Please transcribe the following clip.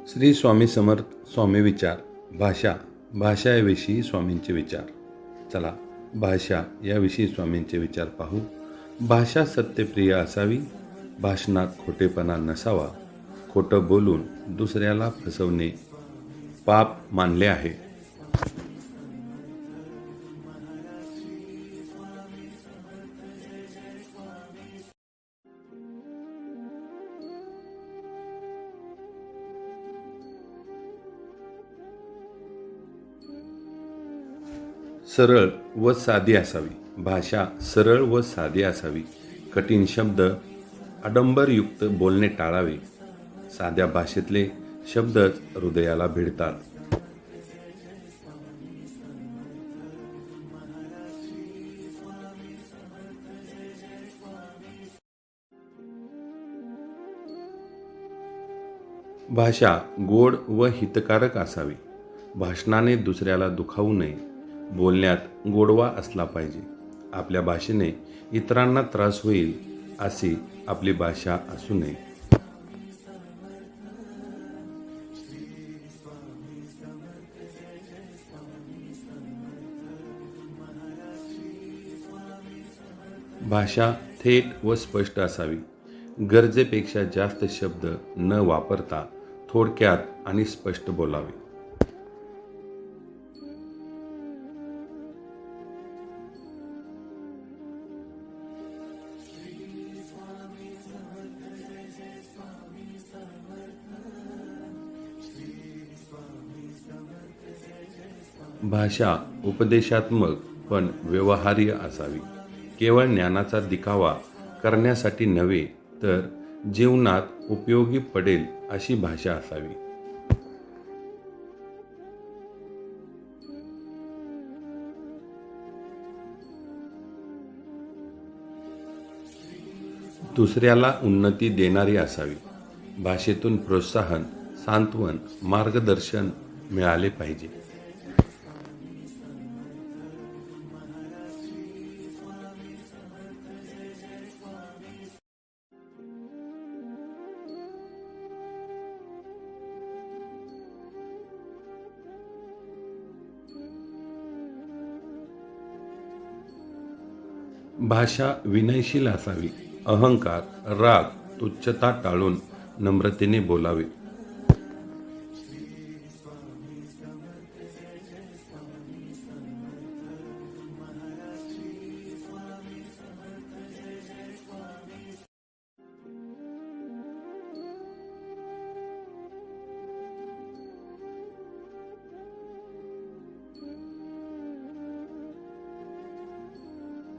श्री स्वामी समर्थ स्वामी विचार भाषा याविषयी स्वामींचे विचार. चला भाषा याविषयी स्वामींचे विचार पाहू. भाषा सत्यप्रिय असावी, भाषणात खोटेपणा नसावा. खोटं बोलून दुसऱ्याला फसवणे पाप मानले आहे. सरळ व साधी असावी. भाषा सरळ व साधी असावी. कठीण शब्द आडंबरयुक्त बोलणे टाळावे. साध्या भाषेतले शब्दच हृदयाला भिडतात. भाषा गोड व हितकारक असावी. भाषणाने दुसऱ्याला दुखावू नये. बोलण्यात गोडवा असला पाहिजे. आपल्या भाषेने इतरांना त्रास होईल अशी आपली भाषा असू नये. भाषा थेट व स्पष्ट असावी. गरजेपेक्षा जास्त शब्द न वापरता थोडक्यात आणि स्पष्ट बोलावे. भाषा उपदेशात्मक पण व्यवहार्य असावी. केवळ ज्ञानाचा दिखावा करण्यासाठी नव्हे, तर जीवनात उपयोगी पडेल अशी भाषा असावी. दुसऱ्याला उन्नती देणारी असावी. भाषेतून प्रोत्साहन, सांत्वन, मार्गदर्शन मिळाले पाहिजे. भाषा विनयशील असावी. अहंकार, राग, तुच्छता टाळून नम्रतेने बोलावे.